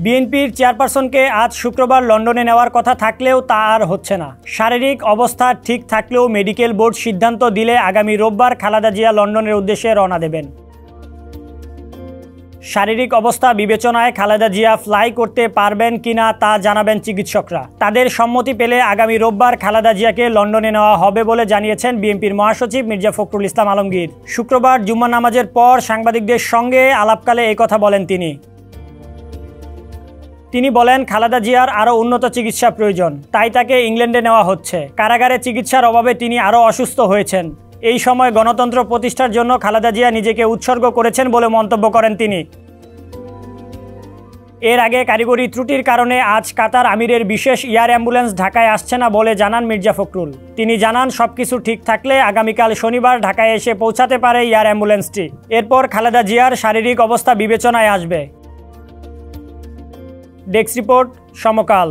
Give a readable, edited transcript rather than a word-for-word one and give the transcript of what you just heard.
বিএনপির চেয়ারপারসনকে আজ শুক্রবার লন্ডনে নেওয়ার কথা থাকলেও তা আর হচ্ছে না। শারীরিক অবস্থা ঠিক থাকলেও মেডিকেল বোর্ড সিদ্ধান্ত দিলে আগামী রোববার খালেদা জিয়া লন্ডনের উদ্দেশ্যে রওনা দেবেন। শারীরিক অবস্থা বিবেচনায় খালেদা জিয়া ফ্লাই করতে পারবেন কিনা তা জানাবেন চিকিৎসকরা। তাদের সম্মতি পেলে আগামী রোববার খালেদা জিয়াকে লন্ডনে নেওয়া হবে বলে জানিয়েছেন বিএনপির মহাসচিব মির্জা ফখরুল ইসলাম আলমগীর। শুক্রবার জুম্মা নামাজের পর সাংবাদিকদের সঙ্গে আলাপকালে এই কথা বলেন তিনি বলেন, খালেদা জিয়ার আরও উন্নত চিকিৎসা প্রয়োজন, তাই তাকে ইংল্যান্ডে নেওয়া হচ্ছে। কারাগারে চিকিৎসার অভাবে তিনি আরও অসুস্থ হয়েছেন। এই সময় গণতন্ত্র প্রতিষ্ঠার জন্য খালেদা জিয়া নিজেকে উৎসর্গ করেছেন বলে মন্তব্য করেন তিনি। এর আগে কারিগরি ত্রুটির কারণে আজ কাতার আমিরের বিশেষ এয়ার অ্যাম্বুলেন্স ঢাকায় আসছে না বলে জানান মির্জা ফখরুল। তিনি জানান, সবকিছু ঠিক থাকলে আগামীকাল শনিবার ঢাকায় এসে পৌঁছাতে পারে এয়ার অ্যাম্বুলেন্সটি। এরপর খালেদা জিয়ার শারীরিক অবস্থা বিবেচনায় আসবে। ডেস্ক রিপোর্ট, সমকাল।